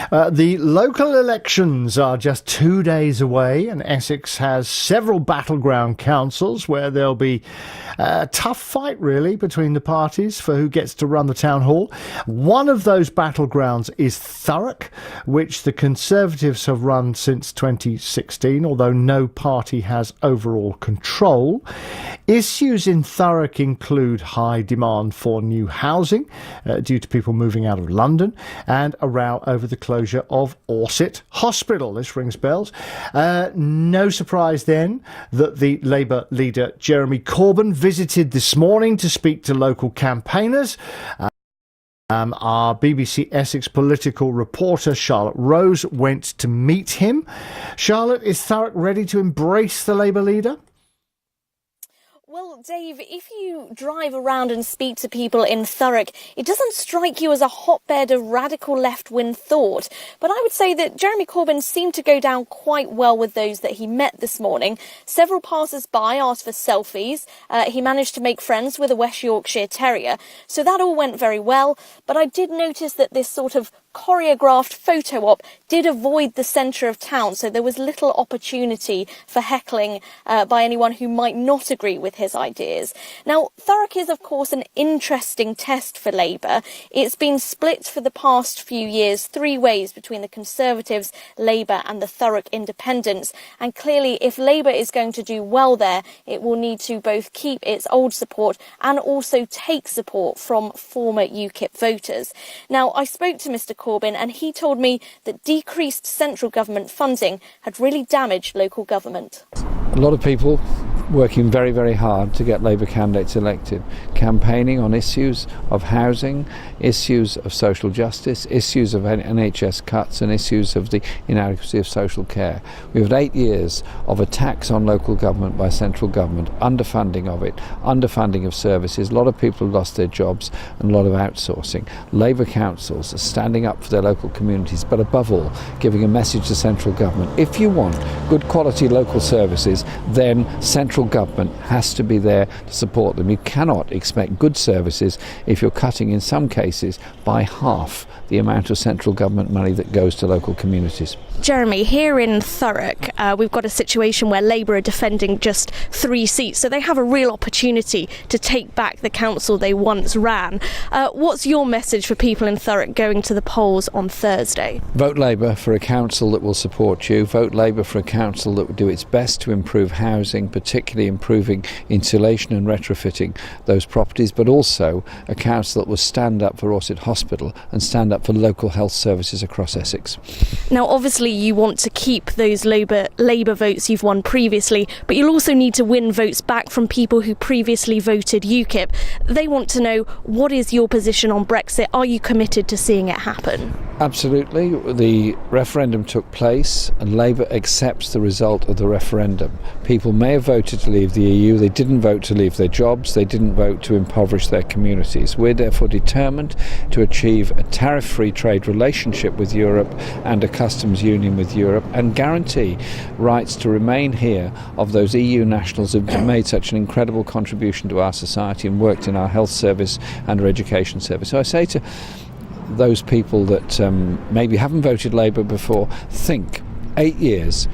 The local elections are just 2 days away, and Essex has several battleground councils where there'll be a tough fight, really, between the parties for who gets to run the town hall. One of those battlegrounds is Thurrock, which the Conservatives have run since 2016, although no party has overall control. Issues in Thurrock include high demand for new housing due to people moving out of London, and a row over the closure of Orsett Hospital. This rings bells. No surprise then that the Labour leader Jeremy Corbyn visited this morning to speak to local campaigners. Our BBC Essex political reporter Charlotte Rose went to meet him. Charlotte, is Thurrock ready to embrace the Labour leader? Well, Dave, if you drive around and speak to people in Thurrock, it doesn't strike you as a hotbed of radical left-wing thought. But I would say that Jeremy Corbyn seemed to go down quite well with those that he met this morning. Several passers-by asked for selfies. He managed to make friends with a West Yorkshire Terrier. So that all went very well. But I did notice that this sort of choreographed photo op did avoid the centre of town, so there was little opportunity for heckling by anyone who might not agree with his ideas. Now, Thurrock is, of course, an interesting test for Labour. It's been split for the past few years 3 ways between the Conservatives, Labour and the Thurrock Independents, and clearly if Labour is going to do well there, it will need to both keep its old support and also take support from former UKIP voters. Now, I spoke to Mr Corbyn, and he told me that decreased central government funding had really damaged local government. A lot of people working very, very hard to get Labour candidates elected, campaigning on issues of housing, issues of social justice, issues of NHS cuts and issues of the inadequacy of social care. We've had 8 years of attacks on local government by central government, underfunding of it, underfunding of services. A lot of people have lost their jobs and a lot of outsourcing. Labour councils are standing up for their local communities, but above all, giving a message to central government. If you want good quality local services, then central government has to be there to support them. You cannot expect good services if you're cutting, in some cases, by half the amount of central government money that goes to local communities. Jeremy, here in Thurrock, we've got a situation where Labour are defending just 3 seats, so they have a real opportunity to take back the council they once ran. What's your message for people in Thurrock going to the polls on Thursday? Vote Labour for a council that will support you. Vote Labour for a council that will do its best to improve housing, particularly improving insulation and retrofitting those properties, but also a council that will stand up for Orsett Hospital and stand up for local health services across Essex. Now, obviously, you want to keep those Labour votes you've won previously, but you'll also need to win votes back from people who previously voted UKIP. They want to know, what is your position on Brexit? Are you committed to seeing it happen? Absolutely. The referendum took place and Labour accepts the result of the referendum. People may have voted to leave the EU, they didn't vote to leave their jobs, they didn't vote to impoverish their communities. We're therefore determined to achieve a tariff-free trade relationship with Europe and a customs union with Europe, and guarantee rights to remain here of those EU nationals who have made such an incredible contribution to our society and worked in our health service and our education service. So I say to those people that maybe haven't voted Labour before, think 8 years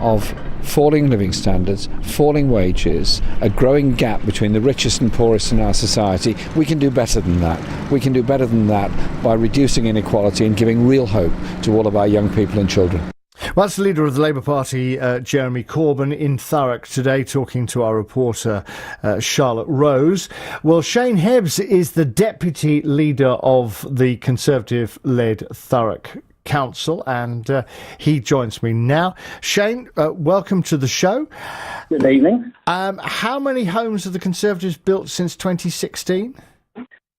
of falling living standards, falling wages, a growing gap between the richest and poorest in our society. We can do better than that. We can do better than that by reducing inequality and giving real hope to all of our young people and children. Well, that's the leader of the Labour Party, Jeremy Corbyn, in Thurrock today, talking to our reporter, Charlotte Rose. Well, Shane Hebb is the deputy leader of the Conservative-led Thurrock Council, and he joins me now. Shane, welcome to the show. Good evening. How many homes have the Conservatives built since 2016?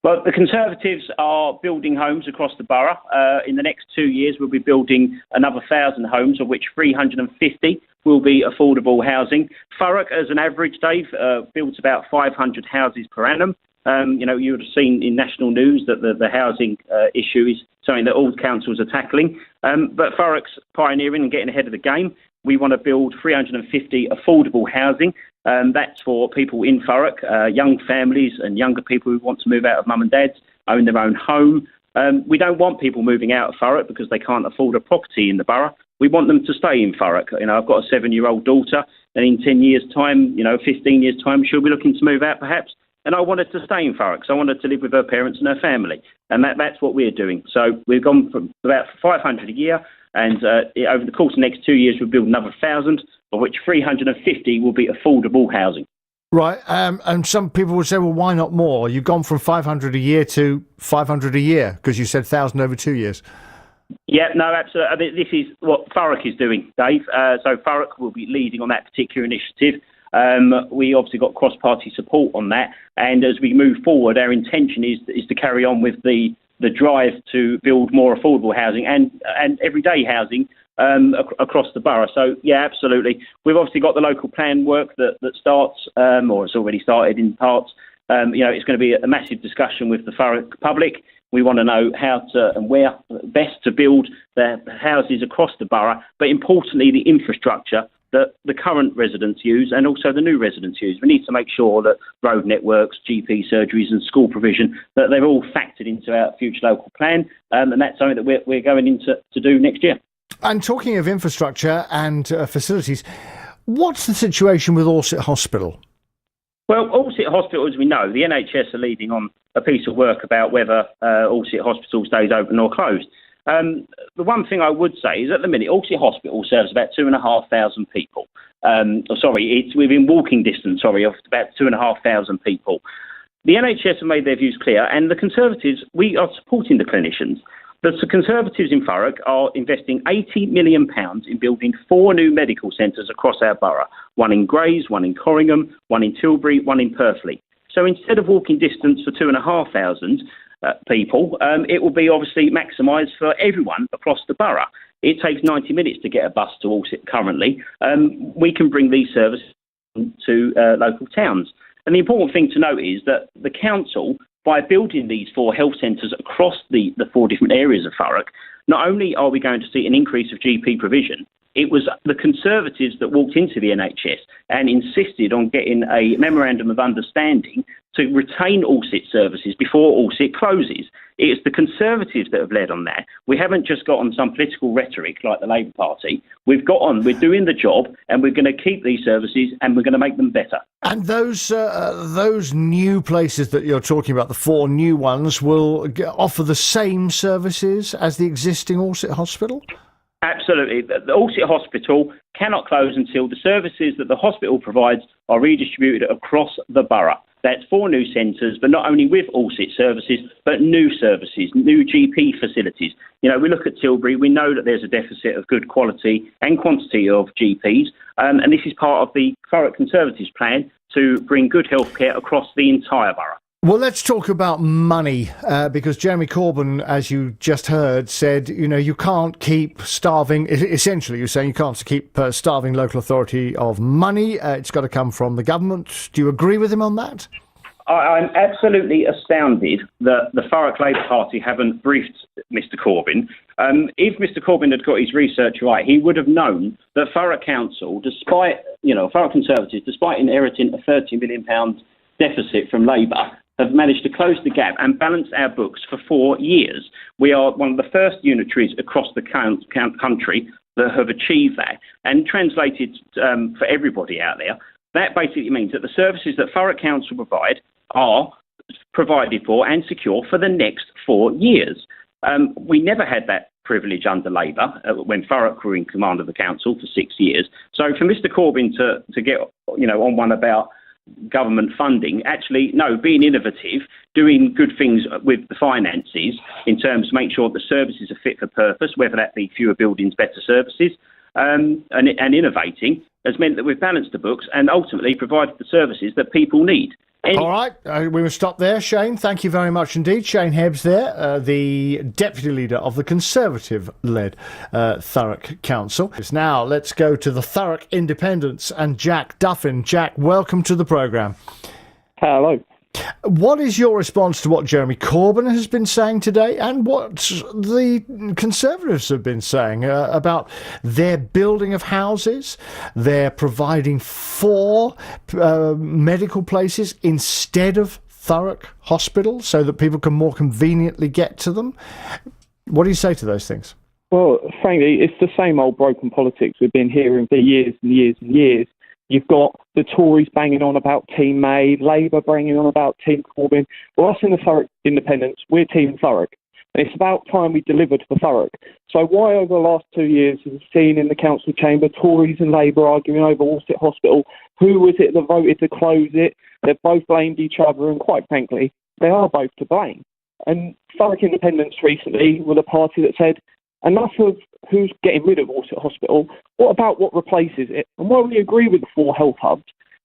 Well, the Conservatives are building homes across the borough. In the next 2 years, we'll be building another 1,000 homes, of which 350 will be affordable housing. Thurrock, as an average, Dave, builds about 500 houses per annum. You would have seen in national news that the housing issue is something that all councils are tackling. But Thurrock's pioneering and getting ahead of the game. We want to build 350 affordable housing. That's for people in Thurrock, young families and younger people who want to move out of mum and dad's, own their own home, We don't want people moving out of Thurrock because they can't afford a property in the borough. We want them to stay in Thurrock. I've got a 7-year-old daughter, and in 10 years' time, 15 years' time, she'll be looking to move out perhaps. And I wanted to stay in Thurrock, so I wanted to live with her parents and her family. And that's what we're doing. So we've gone from about 500 a year, and over the course of the next 2 years, we'll build another 1,000, of which 350 will be affordable housing. Right, and some people would say, well, why not more? You've gone from 500 a year to 500 a year, because you said 1,000 over 2 years. Yeah, no, absolutely. I mean, this is what Thurrock is doing, Dave. So Thurrock will be leading on that particular initiative. We obviously got cross-party support on that, and as we move forward, our intention is to carry on with the drive to build more affordable housing and everyday housing across the borough. So, yeah, absolutely. We've obviously got the local plan work that starts, or it's already started in parts. It's going to be a massive discussion with the Thurrock public. We want to know how to and where best to build the houses across the borough, but importantly, the infrastructure that the current residents use and also the new residents use. We need to make sure that road networks, GP surgeries and school provision, that they're all factored into our future local plan, and that's something that we're going into to do next year. And talking of infrastructure and facilities, what's the situation with Alsett Hospital? Well, Alsett Hospital, as we know, the NHS are leading on a piece of work about whether Alsett Hospital stays open or closed. The one thing I would say is at the minute, Alsett Hospital serves about 2,500 people. It's within walking distance, of about 2,500 people. The NHS have made their views clear, and the Conservatives, we are supporting the clinicians. The Conservatives in Thurrock are investing £80 million in building 4 new medical centres across our borough, one in Grays, one in Corringham, one in Tilbury, one in Purfleet. So instead of walking distance for 2,500 people, it will be obviously maximised for everyone across the borough. It takes 90 minutes to get a bus to Alsett currently. We can bring these services to local towns. And the important thing to note is that the council, by building these 4 health centres across the 4 different areas of Thurrock, not only are we going to see an increase of GP provision, it was the Conservatives that walked into the NHS and insisted on getting a memorandum of understanding to retain Alsett services before Alsett closes. It's the Conservatives that have led on that. We haven't just got on some political rhetoric like the Labour Party. We're doing the job, and we're going to keep these services and we're going to make them better. And those new places that you're talking about, the 4 new ones, will offer the same services as the existing Alsett Hospital? Absolutely. The Alsett Hospital cannot close until the services that the hospital provides are redistributed across the borough. That's 4 new centres, but not only with Alsett services, but new services, new GP facilities. We look at Tilbury, we know that there's a deficit of good quality and quantity of GPs, and this is part of the Thurrock Conservatives plan to bring good healthcare across the entire borough. Well, let's talk about money, because Jeremy Corbyn, as you just heard, said, you can't keep starving. Essentially, you're saying you can't keep starving local authority of money. It's got to come from the government. Do you agree with him on that? I'm absolutely astounded that the Thurrock Labour Party haven't briefed Mr Corbyn. If Mr Corbyn had got his research right, he would have known that Thurrock Council, Thurrock Conservatives, despite inheriting a £30 million deficit from Labour, have managed to close the gap and balance our books for 4 years. We are one of the first unitaries across the country that have achieved that. And translated for everybody out there, that basically means that the services that Thurrock Council provide are provided for and secure for the next 4 years. We never had that privilege under Labour when Thurrock were in command of the council for 6 years. So for Mr Corbyn to get on one about government funding, being innovative, doing good things with the finances in terms of make sure the services are fit for purpose, whether that be fewer buildings, better services, and innovating, has meant that we've balanced the books and ultimately provided the services that people need. All right, we will stop there. Shane, thank you very much indeed. Shane Hebb's there, the Deputy Leader of the Conservative-led Thurrock Council. Now let's go to the Thurrock Independents and Jack Duffin. Jack, welcome to the programme. Hello. What is your response to what Jeremy Corbyn has been saying today and what the Conservatives have been saying about their building of houses, their providing 4 medical places instead of Thurrock hospitals so that people can more conveniently get to them? What do you say to those things? Well, frankly, it's the same old broken politics we've been hearing for years and years and years. You've got the Tories banging on about Team May, Labour banging on about Team Corbyn. Well, us in the Thurrock Independents, we're Team Thurrock. And it's about time we delivered for Thurrock. So why over the last 2 years have we seen in the council chamber Tories and Labour arguing over Worcester Hospital? Who was it that voted to close it? They've both blamed each other, and quite frankly, they are both to blame. And Thurrock Independents recently were the party that said, enough of who's getting rid of Worcester Hospital, what about what replaces it? And while we agree with the 4 health hubs,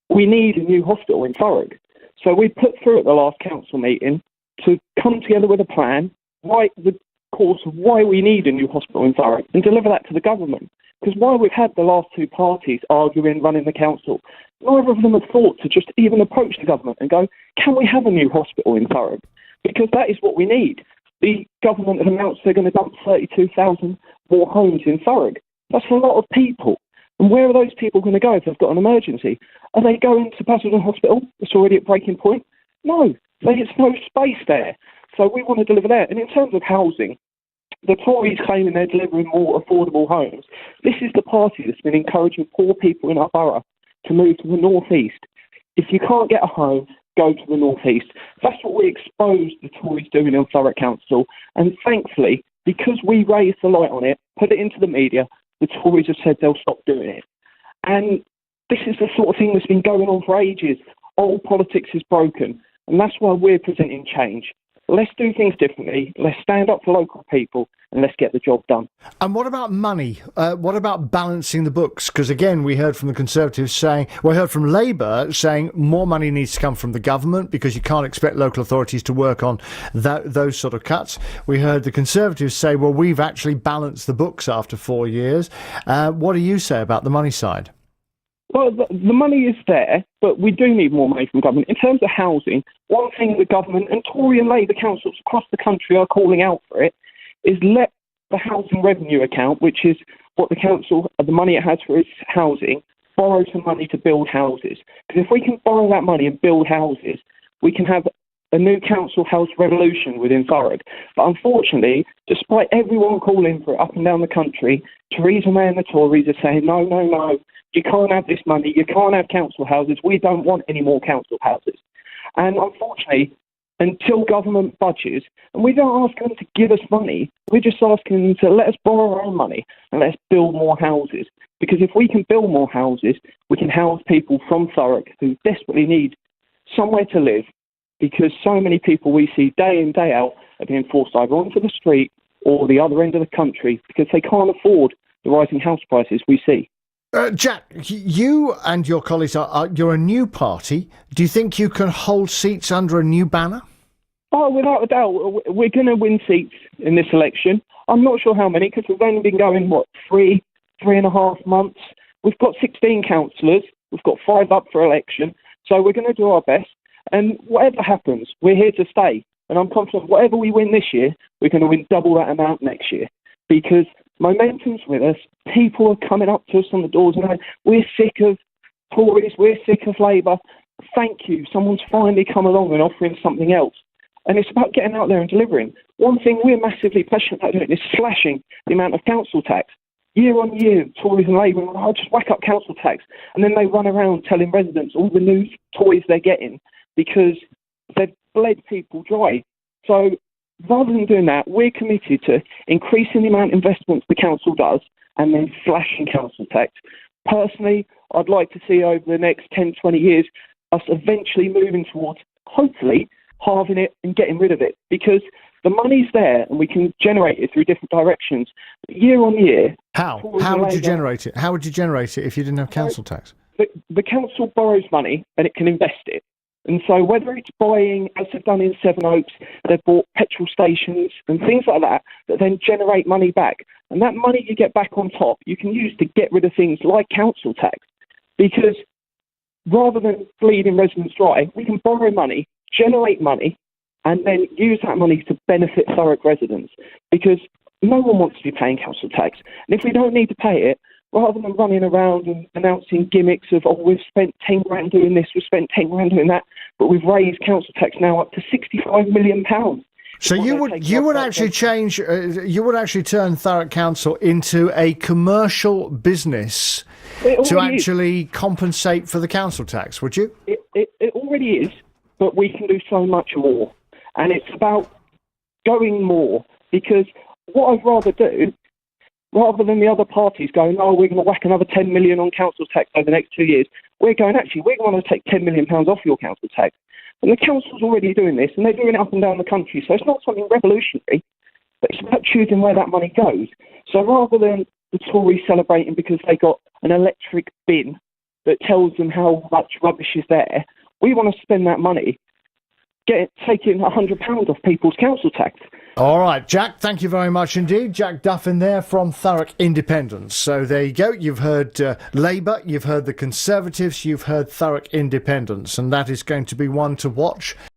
we need a new hospital in Thurrock. So we put through at the last council meeting to come together with a plan, write the course of why we need a new hospital in Thurrock, and deliver that to the government. Because while we've had the last 2 parties arguing, running the council, neither of them have thought to just even approach the government and go, can we have a new hospital in Thurrock? Because that is what we need. The government have announced they're going to dump 32,000 more homes in Thurrock. That's a lot of people. And where are those people going to go if they've got an emergency? Are they going to Basildon Hospital? It's already at breaking point. No, there's no space there. So we want to deliver that. And in terms of housing, the Tories claiming they're delivering more affordable homes. This is the party that's been encouraging poor people in our borough to move to the North East. If you can't get a home, go to the North East. That's what we exposed the Tories doing in Thurrock Council. And thankfully, because we raised the light on it, put it into the media, the Tories have said they'll stop doing it. And this is the sort of thing that's been going on for ages. Old politics is broken. And that's why we're presenting change. Let's do things differently. Let's stand up for local people and let's get the job done. And what about money? What about balancing the books? Because again, we heard from the Conservatives saying, we heard from Labour saying more money needs to come from the government because you can't expect local authorities to work on those sort of cuts. We heard the Conservatives say, well, we've actually balanced the books after 4 years. What do you say about the money side? Well, the money is there, but we do need more money from government. In terms of housing, one thing the government and Tory and Labour councils across the country are calling out for it is let the housing revenue account, which is what the council, the money it has for its housing, borrow some money to build houses. Because if we can borrow that money and build houses, we can have a new council house revolution within Thurrock. But unfortunately, despite everyone calling for it up and down the country, Theresa May and the Tories are saying, no, no, no, you can't have this money, you can't have council houses, we don't want any more council houses. And unfortunately, until government budgets, and we don't ask them to give us money, we're just asking them to let us borrow our own money and let's build more houses. Because if we can build more houses, we can house people from Thurrock who desperately need somewhere to live, because so many people we see day in, day out are being forced either onto the street or the other end of the country because they can't afford the rising house prices we see. Jack, you and your colleagues you're a new party. Do you think you can hold seats under a new banner? Oh, without a doubt, we're going to win seats in this election. I'm not sure how many because we've only been going, 3.5 months. We've got 16 councillors. We've got 5 up for election. So we're going to do our best. And whatever happens, we're here to stay. And I'm confident whatever we win this year, we're going to win double that amount next year. Because momentum's with us. People are coming up to us on the doors and going, we're sick of Tories, we're sick of Labour. Thank you. Someone's finally come along and offering something else. And it's about getting out there and delivering. One thing we're massively passionate about doing is slashing the amount of council tax. Year on year, Tories and Labour, just whack up council tax. And then they run around telling residents all the new toys they're getting because they've bled people dry. So rather than doing that, we're committed to increasing the amount of investments the council does and then slashing council tax. Personally, I'd like to see over the next 10, 20 years us eventually moving towards, hopefully, halving it and getting rid of it because the money's there and we can generate it through different directions. But year on year... How would you generate it? How would you generate it if you didn't have council tax? The council borrows money and it can invest it. And so whether it's buying, as they've done in Sevenoaks, they've bought petrol stations and things like that then generate money back. And that money you get back on top, you can use to get rid of things like council tax. Because rather than bleeding residents dry, we can borrow money, generate money, and then use that money to benefit Thurrock residents. Because no one wants to be paying council tax. And if we don't need to pay it, rather than running around and announcing gimmicks of, oh, we've spent 10 grand doing this, we've spent 10 grand doing that, but we've raised council tax now up to £65 million. So you would actually change, you would actually turn Thurrock Council into a commercial business to actually compensate for the council tax, would you? It already is, but we can do so much more. And it's about going more, because what I'd rather do, rather than the other parties going, oh, we're going to whack another 10 million on council tax over the next 2 years, we're going, actually, we're going to take £10 million off your council tax. And the council's already doing this, and they're doing it up and down the country. So it's not something revolutionary, but it's about choosing where that money goes. So rather than the Tories celebrating because they got an electric bin that tells them how much rubbish is there, we want to spend that money taking £100 off people's council tax. All right, Jack, thank you very much indeed. Jack Duffin there from Thurrock Independents. So there you go. You've heard Labour, you've heard the Conservatives, you've heard Thurrock Independents, and that is going to be one to watch.